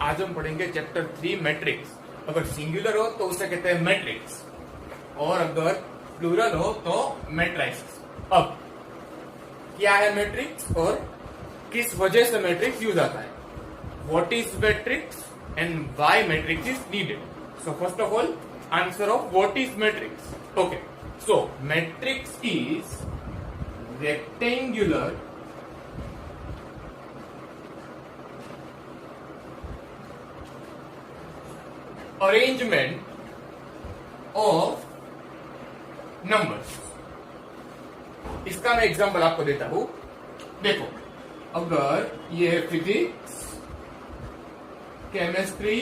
आज हम पढ़ेंगे चैप्टर 3 मैट्रिक्स। अगर सिंगुलर हो तो उसे कहते हैं मैट्रिक्स और अगर प्लूरल हो तो मैट्रिक्स। अब क्या है मैट्रिक्स और किस वजह से मैट्रिक्स यूज आता है, what is matrix and why matrix is needed. So first of all answer of what is matrix. Okay, so matrix is rectangular arrangement of numbers। इसका मैं एग्जांपल आपको देता हूं। देखो, अगर ये है physics, chemistry,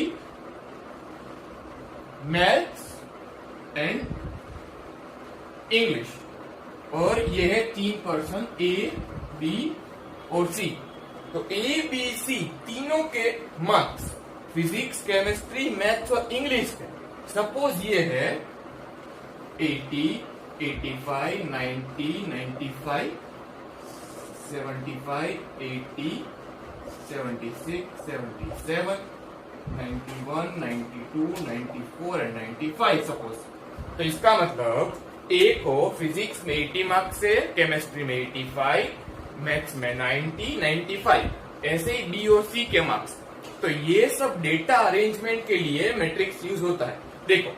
maths and English और ये है 3 पर्सन ए, बी और सी। तो ए, बी, सी तीनों के मार्क्स फिजिक्स, केमिस्ट्री, मैथ्स और इंग्लिश के सपोज ये है 80, 85, 90, 95, 75, 80, 76, 77, 91, 92, 94 एंड 95 सपोज। तो इसका मतलब ए को फिजिक्स में 80 मार्क्स है, केमिस्ट्री में 85, मैथ्स में 90, 95, ऐसे ही बी और सी के मार्क्स। तो ये सब डेटा अरेंजमेंट के लिए मैट्रिक्स यूज होता है। देखो,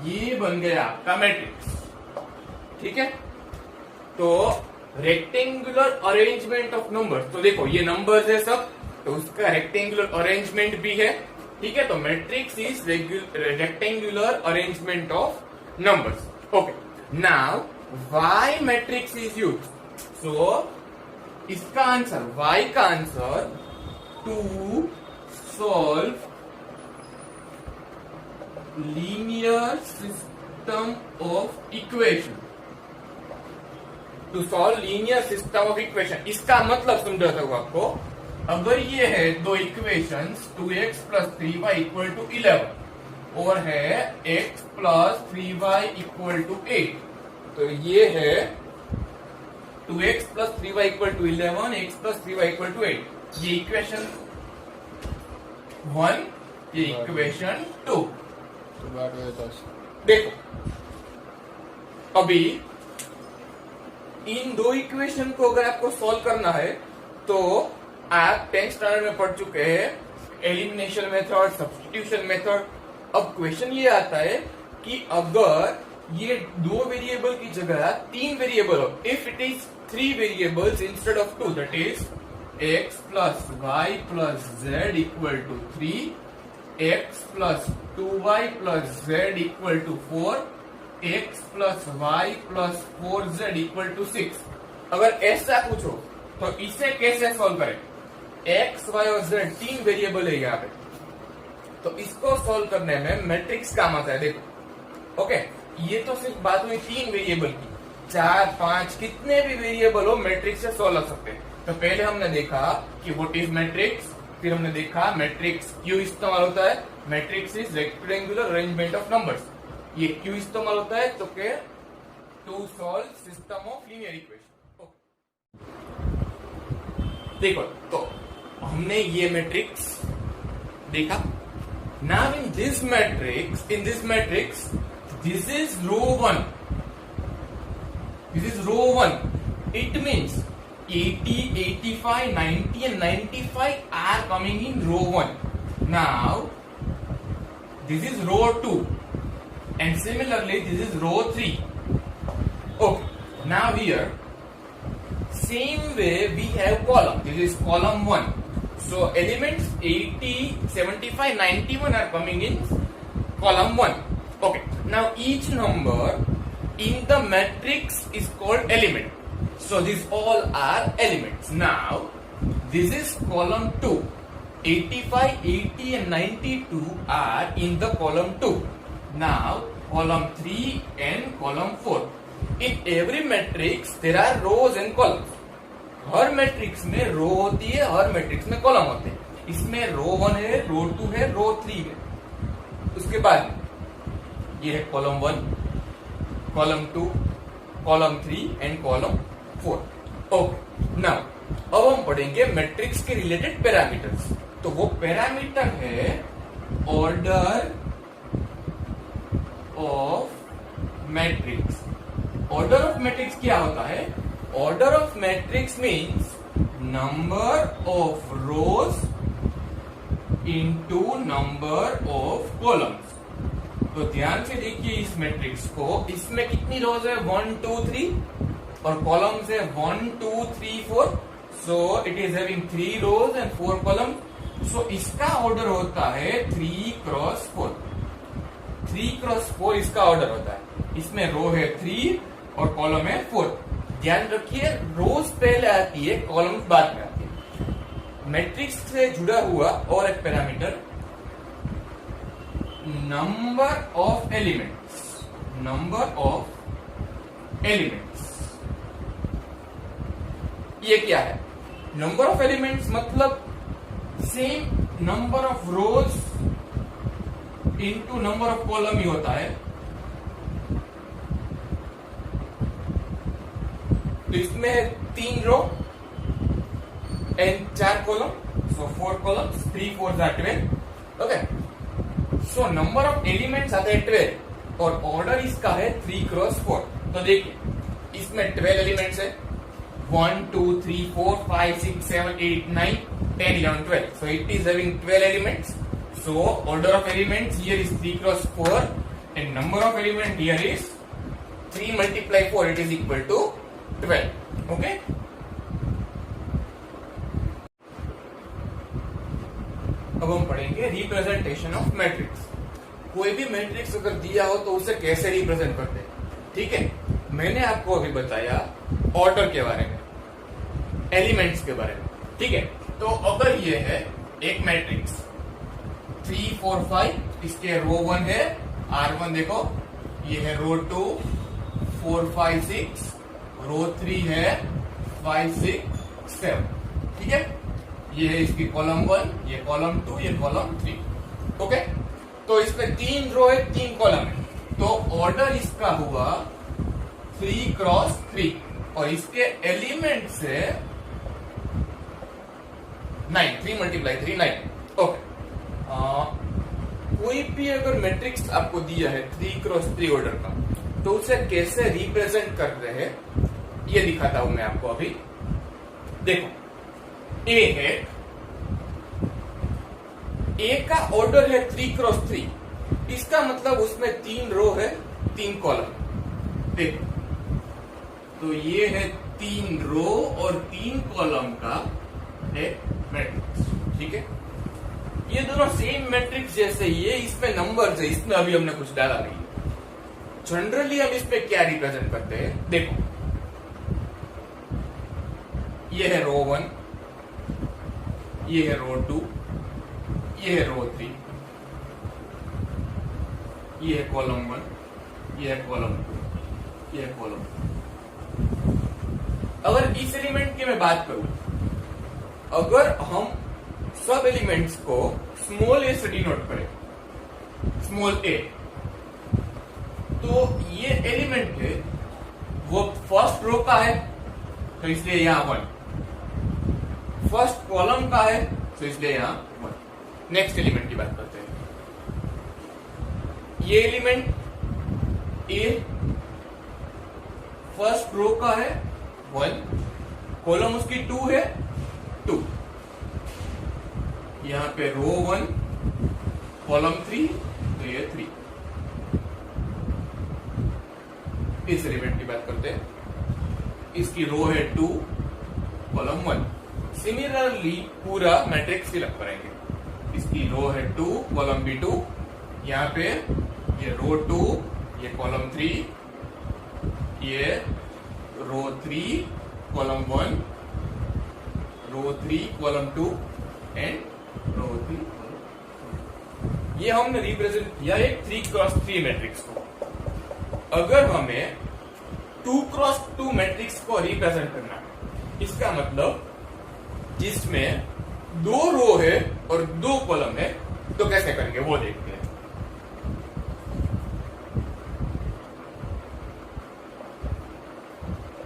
ये बन गया आपका मैट्रिक्स, ठीक है। तो रेक्टेंगुलर अरेंजमेंट ऑफ नंबर्स, तो देखो ये नंबर्स है सब, तो उसका रेक्टेंगुलर अरेंजमेंट भी है, ठीक है। तो matrix is rectangular arrangement of numbers. Okay, now why matrix is used? So इसका आंसर, y का answer to solve linear system of equation, to solve linear system of equation। इसका मतलब समझाता हूं आपको। अगर ये है दो equations 2x plus 3y equal to 11 और है x plus 3y equal to 8, तो ये है 2x plus 3y equal to 11, x plus 3y equal to 8। ये इक्वेशन 1, ये इक्वेशन 2। देखो, अभी इन दो इक्वेशन को अगर आपको सॉल्व करना है तो आप 10th स्टैंडर्ड में पढ़ चुके हैं एलिमिनेशन मेथड, सब्स्टिट्यूशन मेथड। अब क्वेश्चन ये आता है कि अगर ये दो वेरिएबल की जगह 3 वेरिएबल हो, if it is 3 variables instead of 2, that is x plus y plus z equal to 3, x plus 2y plus z equal to 4, x plus y plus 4z equal to 6। अगर ऐसा पूछो तो इसे कैसे solve करें? x, y और z 3 variable है यहाँ पे, तो इसको सॉल्व करने में मैट्रिक्स काम आता है। देखो, ओके, ये तो सिर्फ बात हुई 3 वेरिएबल की, 4, 5 कितने भी वेरिएबल हो मैट्रिक्स से सॉल्व कर सकते हैं। तो पहले हमने देखा कि व्हाट इज मैट्रिक्स, फिर हमने देखा मैट्रिक्स क्यों इस्तेमाल होता है। Matrix is rectangular arrangement of numbers. ये क्यों इस्तेमाल होता है? तो के to solve system of linear equation. देखो, तो हमने ये मैट्रिक्स देखा। Now in this matrix, this is row 1. This is row 1. It means 80, 85, 90 and 95 are coming in row 1. Now, this is row 2. And similarly, this is row 3. Okay. Now here, same way we have column. This is column 1. So elements 80, 75, 91 are coming in column 1. Okay. Now each number in the matrix is called element. So these all are elements. Now this is column 2. 85, 80 and 92 are in the column 2. Now column 3 and column 4. In every matrix there are rows and columns. Her matrix में रो होती है, हर matrix में column होते हैं। इसमें रो 1 है, रो 2 है, रो 3 है। उसके बाद ये है column 1, column 2, column 3 and column 4। Okay, now अब हम पढ़ेंगे मैट्रिक्स के रिलेटेड पैरामीटर्स। तो वो पैरामीटर है order of matrix. Order of matrix क्या होता है? Order of matrix means number of rows into number of columns. तो ध्यान से देखिए इस मैट्रिक्स को, इसमें कितनी रोज है? 1 2 3 और कॉलम्स है 1 2 3 4। So it is having 3 rows and 4 columns. So इसका ऑर्डर होता है 3 क्रॉस 4। 3 क्रॉस 4 इसका ऑर्डर होता है। इसमें रो है 3 और कॉलम है 4। ध्यान रखिए रोज पहले आती है, कॉलम्स बाद में आती है। मैट्रिक्स से जुड़ा हुआ और एक parameter number of elements. Number of elements ये क्या है? नंबर ऑफ एलिमेंट्स मतलब same number of rows into number of column ही होता है। तो इसमें 3 row and 4 column, so 4 columns, 3 4 12। Okay, so number of elements आते हैं 12 और ऑर्डर इसका है 3 क्रॉस 4। तो देखिए इसमें 12 एलिमेंट्स है, 1 2 3 4 5 6 7 8 9 10 11 12। So it is having 12 elements. So order of elements here is 3 cross 4 and number of element here is 3 multiply 4, it is equal to 12. Okay. अब हम पढ़ेंगे रिप्रेजेंटेशन ऑफ मैट्रिक्स। कोई भी मैट्रिक्स अगर दिया हो तो उसे कैसे रिप्रेजेंट करते हैं, ठीक है। मैंने आपको अभी बताया ऑर्डर के बारे में, एलिमेंट्स के बारे में, ठीक है। तो अगर ये है एक मैट्रिक्स 3 4 5, इसके रो 1 है R1, देखो ये है रो 2 4 5 6, रो 3 है 5 6 7, ठीक है। ये है इसकी कॉलम 1, ये कॉलम 2, ये कॉलम 3। ओके, तो इसमें 3 रो है 3 कॉलम है, तो ऑर्डर इसका हुआ 3 क्रॉस 3 और इसके एलिमेंट से 9, 3 मल्टीप्लाई 3 9। ओके, कोई भी अगर मैट्रिक्स आपको दिया है 3 क्रॉस 3 ऑर्डर का, तो उसे कैसे रिप्रेजेंट कर रहे हैं ये दिखाता हूं मैं आपको अभी। देखो ए है, ए का ऑर्डर है 3 क्रॉस 3, इसका मतलब उसमें 3 रो है 3 कॉलम। देखो तो ये है 3 रो और 3 कॉलम का एक मैट्रिक्स, ठीक है। ये दोनों सेम मैट्रिक्स जैसे, ये इसमें नंबर्स है, इसमें अभी हमने कुछ डाला नहीं। जनरली हम इसमें क्या रिप्रेजेंट करते हैं, देखो ये है रो 1, ये है रो 2, ये है रो 3, ये है कॉलम 1, ये है कॉलम 2, ये है कॉलम 2। अगर इस एलिमेंट की मैं बात करूं, अगर हम सब एलिमेंट्स को स्मॉल ए से डिनोट करें, स्मॉल ए, तो ये एलिमेंट है वो फर्स्ट रो का है तो इसलिए यहां 1, फर्स्ट कॉलम का है तो इसलिए यहां 1। नेक्स्ट एलिमेंट की बात करते हैं, ये एलिमेंट ए फर्स्ट रो का है 1, कॉलम उसकी 2 है 2, यहां पे रो 1 कॉलम 3 तो ये 3। इस एलिमेंट की बात करते हैं, इसकी रो है 2 कॉलम 1। सिमिलरली पूरा मैट्रिक्स फिलअप करेंगे, इसकी रो है 2 कॉलम भी 2, यहाँ पे ये रो 2, ये कॉलम 3, ये रो 3 कॉलम 1, रो 3 कॉलम 2 एंड रो 3। ये हमने रिप्रेजेंट किया एक 3 क्रॉस 3 मैट्रिक्स को। अगर हमें 2 क्रॉस 2 मैट्रिक्स को रिप्रेजेंट करना है, इसका मतलब जिसमें 2 रो है और 2 कॉलम है, तो कैसे करेंगे वो देखते हैं।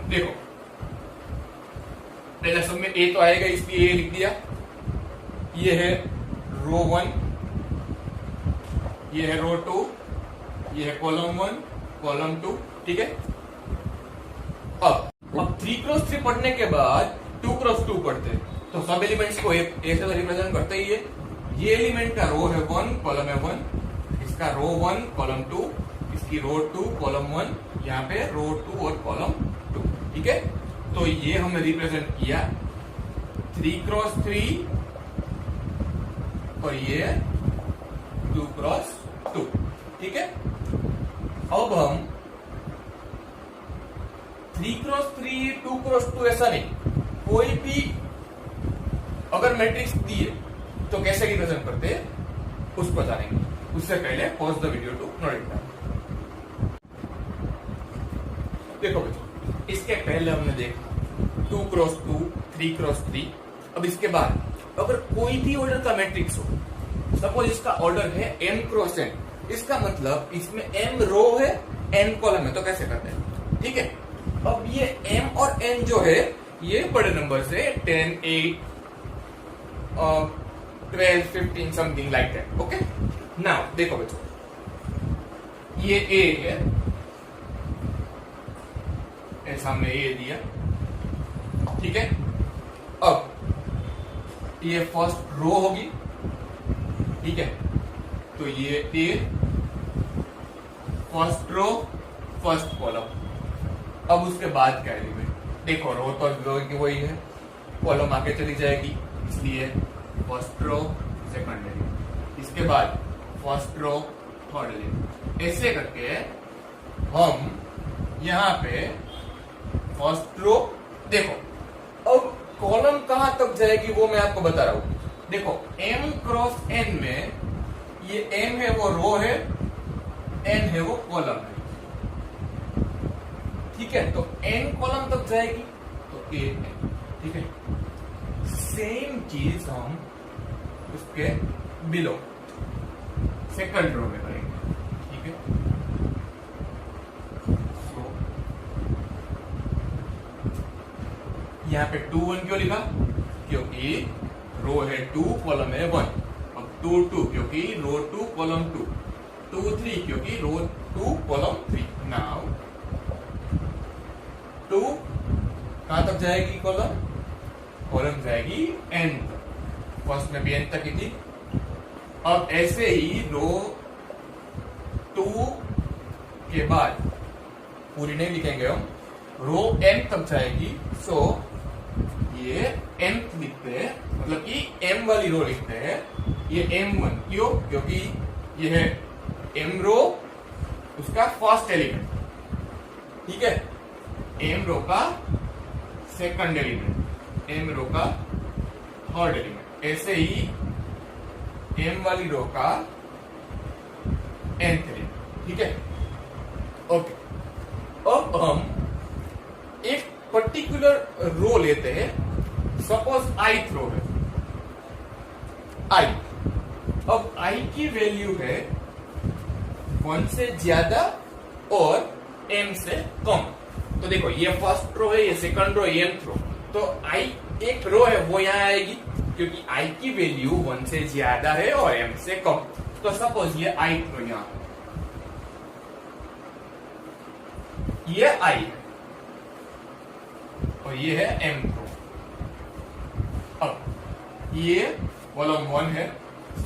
देखो पहले सब में ए तो आएगा, इसलिए ए लिख दिया। ये है रो 1, ये है रो 2, ये है कॉलम 1, कॉलम 2, ठीक है। अब 3x3 पढ़ने के बाद 2x2 पढ़ते हैं, तो सब एलिमेंट्स को ए से रिप्रेजेंट करते ही है। ये एलिमेंट का रो है 1, कॉलम है 1, इसका रो 1 कॉलम 2, इसकी रो 2 कॉलम 1, यहाँ पे रो 2 और कॉलम 2, ठीक है। तो ये हमने रिप्रेजेंट किया 3x3 और ये 2x2, ठीक है। अब हम 3x3 2x2 ऐसा नहीं, कोई भी अगर मैट्रिक्स दिए तो कैसे रिप्रेजेंट करते हैं उसको जानेंगे। उससे पहले pause the video to note it down. देखो बच्चों, इसके पहले हमने देखा 2x2 3x3। अब इसके बाद अगर कोई भी ऑर्डर का मैट्रिक्स हो, सपोज इसका ऑर्डर है m क्रॉस n, इसका मतलब इसमें m रो है n कॉलम है, तो कैसे करते हैं, ठीक है। अब ये m और n जो है ये बड़े नंबर से 10 8 12 15 something like that, okay. Now देखो बच्चों, ये a है, ऐसा हमने a दिया, ठीक है। अब ये फर्स्ट रो होगी, ठीक है, तो ये ए फर्स्ट रो फर्स्ट कॉलम। अब उसके बाद का एलिमेंट देखो, रो तो वही है, कॉलम आगे चली जाएगी, इसलिए फर्स्ट रो सेकंड एलिमेंट, इसके बाद फर्स्ट रो थर्ड एलिमेंट, ऐसे करके हम यहाँ पे फर्स्ट रो देखो। अब कॉलम कहां तक जाएगी वो मैं आपको बता रहा हूं। देखो m क्रॉस n में ये m है वो रो है, n है वो कॉलम है, ठीक है। तो n कॉलम तक जाएगी तो a n, ठीक है। सेम चीज हम उसके बिलो सेकंड रो में करेंगे, ठीक है। यहाँ पे 2 1 क्यों लिखा, क्योंकि रो है 2 कॉलम है 1। अब 2 2 क्योंकि रो 2 कॉलम 2, 2 3 क्योंकि रो 2 कॉलम 3। नाउ 2 कहां तक जाएगी कॉलम, कॉलम जाएगी n तक, फर्स्ट में भी n तक ही थी। अब ऐसे ही रो 2 के बाद पूरी नहीं लिखेंगे हम, रो n तक जाएगी, सो ये nth लिखते हैं, मतलब कि m वाली रो लिखते हैं, ये m1 क्यों, क्योंकि ये है m रो उसका फर्स्ट एलिमेंट, ठीक है, m रो का सेकंड एलिमेंट, m रो का थर्ड एलिमेंट, ऐसे ही m वाली रो का nth एलिमेंट, ठीक है, ओके। अब हम एक पर्टिकुलर रो लेते हैं, सपोज ith रो है i। अब i की वैल्यू है 1 से ज्यादा और m से कम। तो देखो ये फर्स्ट रो है, ये सेकंड रो, ये nth रो, तो i एक रो है वो यहाँ आएगी, क्योंकि i की वैल्यू 1 से ज्यादा है और m से कम। तो सपोज ये ith रो यहाँ, ये i है और ये है m रो। अब ये कॉलम 1 है,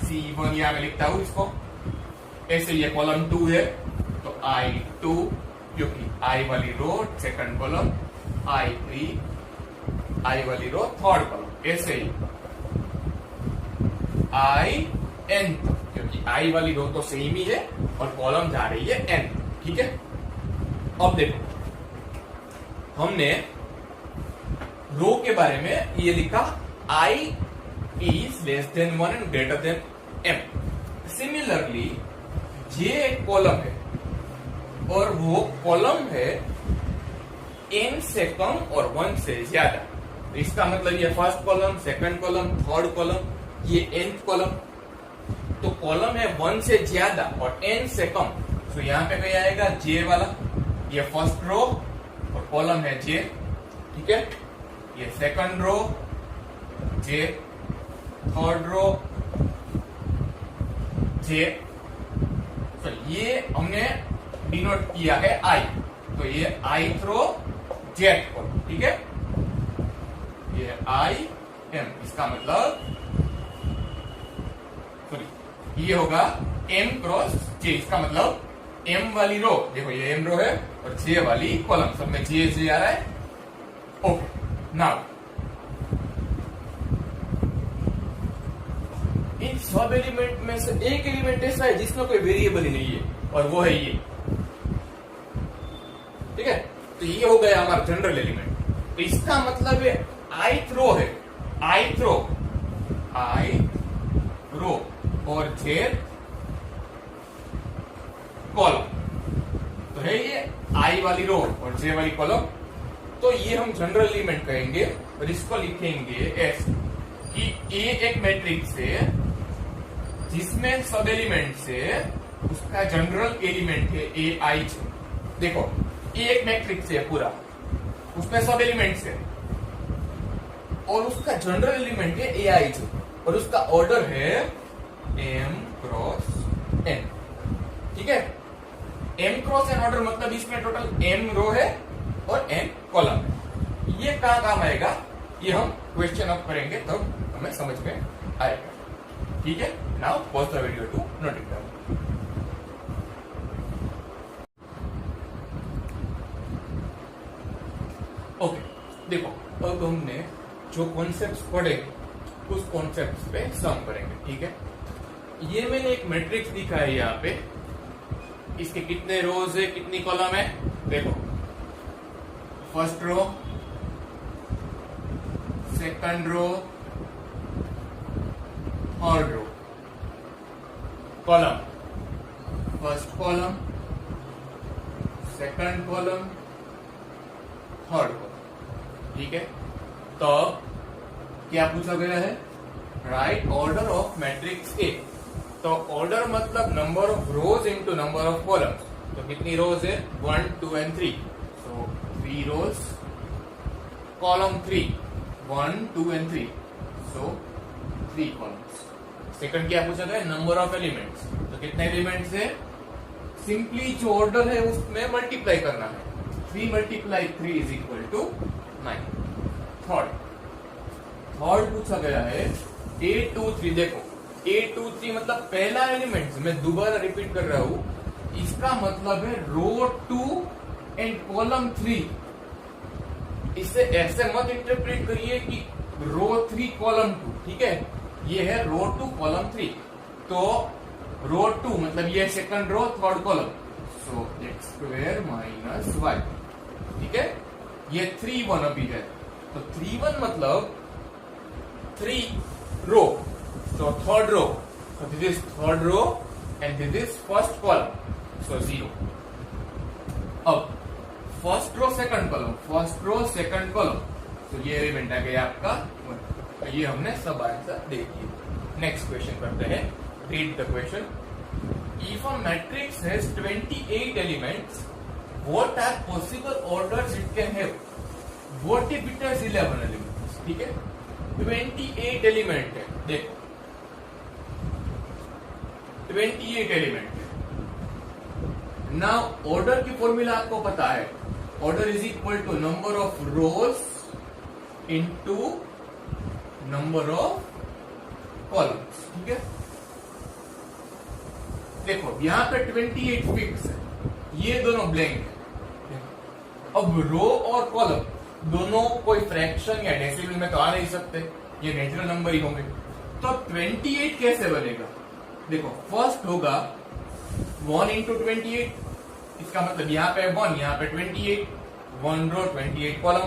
C1 यहां मैं लिखता हूं इसको, ऐसे ये कॉलम 2 है तो I2, क्योंकि I वाली रो सेकंड कॉलम, I3 I वाली रो थर्ड कॉलम, ऐसे ही IN, क्योंकि I वाली रो तो सेम ही है और कॉलम जा रही है n, ठीक है। अब देखो हमने रो के बारे में ये लिखा I is less than 1 and greater than m। Similarly ये एक कॉलम है और वो कॉलम है n से कम और 1 से ज्यादा। तो इसका मतलब ये first column, second column, third column, ये nth कॉलम। तो कॉलम है 1 से ज्यादा और n से कम, तो यहाँ पे क्या आएगा j वाला, ये फर्स्ट रो और कॉलम है j, ठीक है। ये second row j, third row J, तो ये हमने डिनोट किया है आई, तो ये ith रो जेथ को, ठीक है, ये आई एम, इसका मतलब सॉरी ये होगा एम क्रॉस जे, इसका मतलब एम वाली रो, देखो ये एम रो है और जे वाली कॉलम, सब में जे जे आ रहा है। ओके, नाउ इन सब एलिमेंट में से एक एलिमेंट ऐसा है जिसमें कोई वेरिएबल ही नहीं है, और वो है ये, ठीक है, तो ये हो गया हमारा जनरल एलिमेंट। तो इसका मतलब है ith रो है, ith रो और जेथ कॉलम, तो है ये आई वाली रो और जे वाली कॉलम, तो ये हम जनरल एलिमेंट कहेंगे और इसको लिखेंगे एस कि ए एक मैट्रिक्स है जिसमें सब एलिमेंट से उसका जनरल एलिमेंट है ए आई। देखो ए एक मैट्रिक्स है पूरा, उसमें सब एलिमेंट्स है और उसका जनरल एलिमेंट है ए आई, और उसका ऑर्डर है एम क्रॉस एन, ठीक है, एम क्रॉस एन ऑर्डर, मतलब इसमें टोटल एम रो है और एन कॉलम है। ये कहां काम आएगा, ये हम क्वेश्चन अप करेंगे तब तो हमें समझ में आएगा, ठीक है। Now pause the video to note it down. Okay, देखो अब हमने जो कॉन्सेप्ट्स पढ़े उस कॉन्सेप्ट्स पे सम करेंगे, ठीक है। ये मैंने एक मैट्रिक्स दिखा है यहाँ पे, इसके कितने रोज है, कितनी कॉलम है, देखो first row, second row, third row, column, first column, second column, third column, ठीक है। तो क्या पूछा गया है, right order of matrix A, तो ऑर्डर मतलब number of rows into number of columns, तो कितनी रोज है 1 2 and 3, so 3 rows, column 3 1 2 and 3, so 3 columns. Second क्या पूछा गया, नंबर ऑफ एलिमेंट्स, तो कितने एलिमेंट्स है, सिंपली जो ऑर्डर है उसमें मल्टीप्लाई करना है, 3 × 3 = 9। थर्ड पूछा गया है 8 2 3, देखो 8 2 3 मतलब पहला एलिमेंट, मैं दोबारा रिपीट कर रहा हूं, इसका मतलब है रो 2 एंड कॉलम 3। इसे ऐसे मत इंटरप्रेट करिए कि रो 3 कॉलम 2, ठीक है, ये है रो 2 कॉलम 3, तो रो 2 मतलब ये सेकंड रो थर्ड कॉलम, सो x² - y, ठीक है, ये 3 1 अभी है, तो 3 1 मतलब 3 रो, so third row, so this is third row and this is first column, so 0। अब first row second column, first row second column, so ये एलिमेंट आ गया आपका 1, तो ये हमने सब आंसर देख लिए। नेक्स्ट क्वेश्चन करते हैं, read the question. If a matrix has 28 elements, what are possible orders it can have? What if it has 11 elements, ठीक है, 28 एलिमेंट है, देखो 28 एलिमेंट है। नाउ ऑर्डर की फॉर्मूला आपको पता है, order is equal to number of rows into number of columns, ठीक है। देखो यहाँ पे 28 फिक्स है, ये दोनों ब्लैंक है। अब रो और कॉलम दोनों कोई फ्रैक्शन या डेसिमल में तो आ नहीं सकते, ये नेचुरल नंबर ही होंगे, तो 28 कैसे बनेगा, देखो फर्स्ट होगा 1 × 28, इसका मतलब यहाँ पे 1, यहाँ पे 28, 1 रो 28 कॉलम।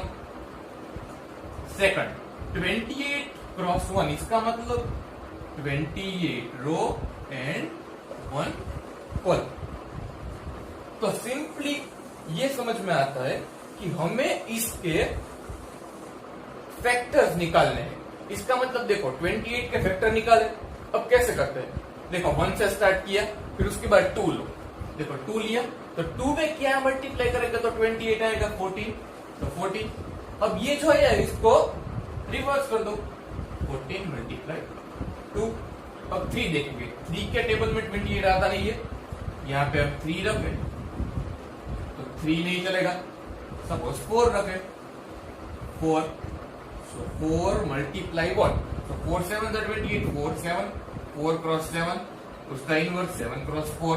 सेकंड 28 × 1, इसका मतलब 28 रो एंड 1 कॉलम। तो सिंपली ये समझ में आता है कि हमें इसके फैक्टर्स निकालने हैं। इसका मतलब देखो 28 के फैक्टर निकाले, अब कैसे करते हैं, देखो 1 से स्टार्ट किया, फिर उसके बाद 2 लो, देखो 2 लिया तो 2 में क्या मल्टीप्लाई करेगा तो 28 आएगा 14, तो 14। अब ये जो है इसको रिवर्स कर दो, 14 × 2। अब 3 देखेंगे, 3 के टेबल में 28 आता नहीं है, यहाँ पे हम 3 रखे तो 3 नहीं चलेगा। सपोज 4 रखे, 4, so 4 multiply what? So 4 7 28, 4 7, 4 cross 7, उसका इनवर्स 7 क्रॉस 4,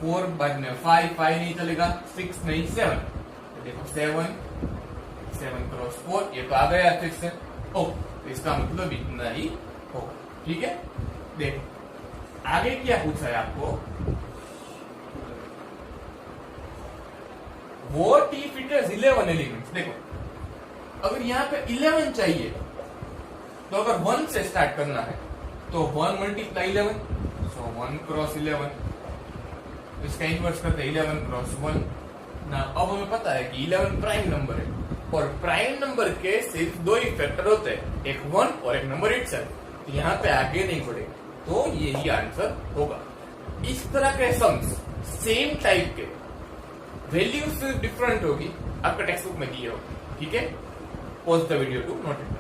4 बाद में 5 नहीं चलेगा, 6 नहीं 7, तो देखो 7 क्रॉस 4, ये तो आ गया 6 से। ओ, इसका मतलब इतना ही होगा, ठीक है। देखो आगे क्या पूछा है आपको, what if it has 11 elements. देखो अगर यहाँ पे 11 चाहिए तो अगर 1 से स्टार्ट करना है तो 1 मल्टीप्लाई 11, सो 1 क्रॉस 11, इसका इनवर्स करते हैं 11 क्रॉस 1 ना। अब हमें पता है कि 11 प्राइम नंबर है और प्राइम नंबर के सिर्फ 2 ही फैक्टर होते हैं, एक 1 और एक नंबर इटसेल्फ। तो यहाँ पे आगे नहीं बढ़ेगा, तो यही आंसर होगा। इस तरह के सम्स सेम टाइप के वैल्यूज डिफरेंट होगी, आपका टेक्स्ट बुक में दिए होगी, ठीक है। Pause the video to note it.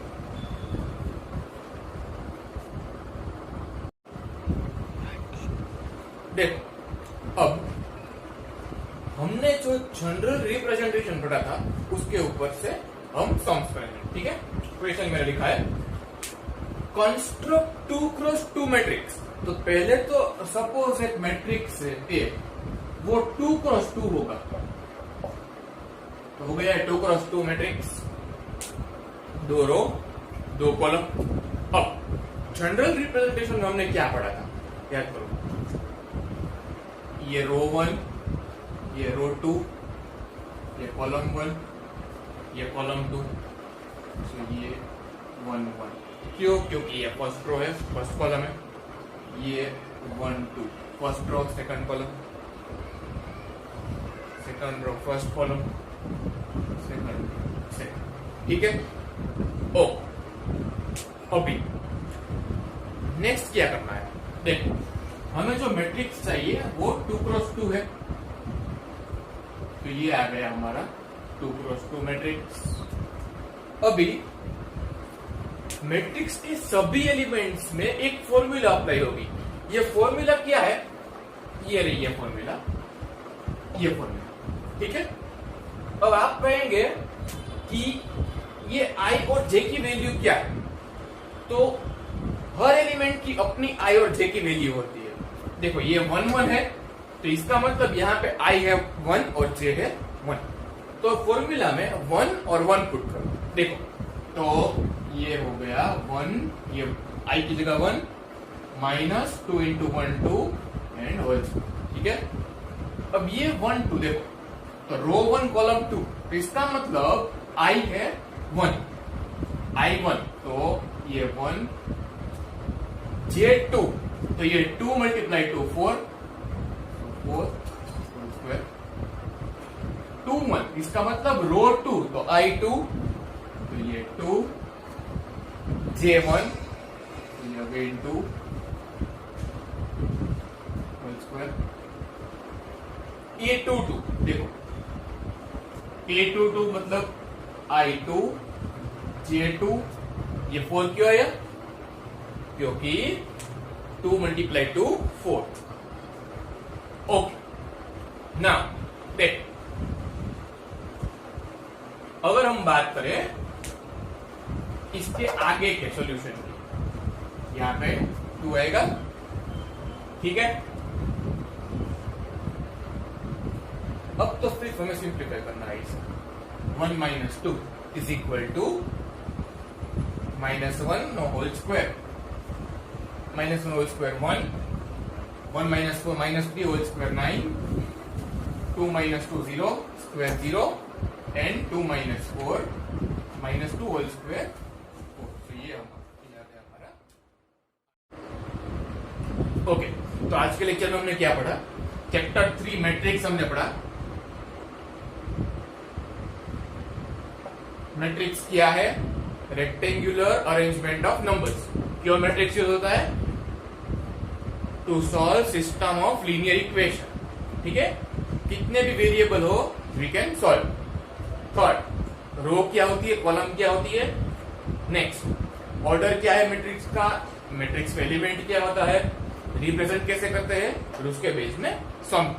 देखो अब हमने जो जनरल रिप्रेजेंटेशन पढ़ा था उसके ऊपर से हम सम्स करेंगे, ठीक है। क्वेश्चन में लिखा है कंस्ट्रक्ट 2 क्रॉस 2 मैट्रिक्स। तो पहले तो सपोज एक मैट्रिक्स है ए, वो 2 क्रॉस 2 होगा, तो हो गया 2 क्रॉस 2 मैट्रिक्स, 2 रो 2 कॉलम। अब जनरल रिप्रेजेंटेशन में हमने क्या पढ़ा था, याद करो, ये रो 1, ये रो 2, ये कॉलम 1, ये कॉलम 2, तो ये 1 1। क्यों? क्योंकि ये फर्स्ट रो है, फर्स्ट कॉलम है, ये 1 2 first row second column, second row first column, second, ठीक है। ओ अभी नेक्स्ट क्या करना है, देखो हमें जो मैट्रिक्स चाहिए वो 2 क्रॉस 2 है, तो ये आ गया हमारा 2 क्रॉस 2 मैट्रिक्स। अभी मैट्रिक्स के सभी एलिमेंट्स में एक फॉर्मूला अप्लाई होगी। ये फॉर्मूला क्या है, ये रही है फॉर्मूला, ये फॉर्मूला, ठीक है। अब आप कहेंगे कि ये आई और जे की वैल्यू क्या है, तो हर एलिमेंट की अपनी आई और जे की वैल्यू होती है। देखो ये 1 1 है, तो इसका मतलब यहाँ पे आई है 1 और जे है 1, तो फॉर्मूला में 1 और 1 पुट करो। देखो तो ये हो गया 1, ये आई की जगह 1 माइनस 2 इंटू 1 2 एंड होल, ठीक है। अब ये 1 2 देखो, तो रो 1 कॉलम 2, तो इसका मतलब आई है 1, आई 1, तो ये 1, जे 2, तो ये 2 मल्टीप्लाई 2 4, 4 स्क्वायर 2 1, इसका मतलब रो 2, तो आई 2, तो ये 2, जे 1, तो ये अगेन 2 होल स्क्वायर, ए 2 2, देखो ए 2 2 मतलब आई 2, जे 2, ये 4 क्यों आया, क्योंकि 2 मल्टीप्लाई 2 4। ओके, नाउ देख अगर हम बात करें इसके आगे के सॉल्यूशन की, यहां पे 2 आएगा, ठीक है। अब तो सिर्फ हमें सिंप्लीफाई करना है इसे, 1 minus 2 is equal to -1 whole square, -1 whole square 1, 1 minus 4 -3 whole square 9, 2 minus 2 0 square 0 and 2 minus 4 -2 whole square 4। तो ये हमारा ओके। तो आज के लेक्चर में हमने क्या पढ़ा, चैप्टर 3 मैट्रिक्स हमने पढ़ा। मैट्रिक्स क्या है, रेक्टेंगुलर अरेंजमेंट ऑफ नंबर्स। क्यों मैट्रिक्स यूज होता है, to solve system of linear equation, ठीक है। कितने भी वेरिएबल हो we can solve. Third, row क्या होती है, कॉलम क्या होती है। नेक्स्ट, ऑर्डर क्या है मैट्रिक्स का, मैट्रिक्स का एलिमेंट क्या होता है, रिप्रेजेंट कैसे करते हैं, और उसके बेस में सम।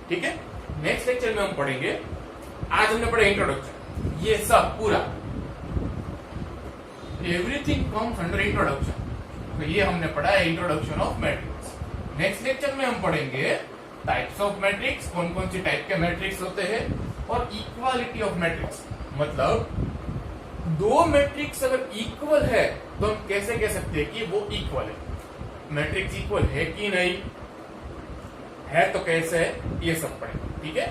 ठीक है, नेक्स्ट लेक्चर में हम पढ़ेंगे, आज हमने पढ़ा इंट्रोडक्शन, ये सब पूरा एवरीथिंग कम्स अंडर इंट्रोडक्शन, तो ये हमने पढ़ा है introduction of matrix. Next lecture में हम पढ़ेंगे टाइप्स ऑफ मैट्रिक्स, कौन कौन सी टाइप के मैट्रिक्स होते हैं, और इक्वालिटी ऑफ मैट्रिक्स, मतलब दो मैट्रिक्स अगर इक्वल है तो हम कैसे कह सकते हैं कि वो इक्वल है, मैट्रिक्स इक्वल है कि नहीं है, तो कैसे है, ये सब पढ़ेंगे। ठीक है।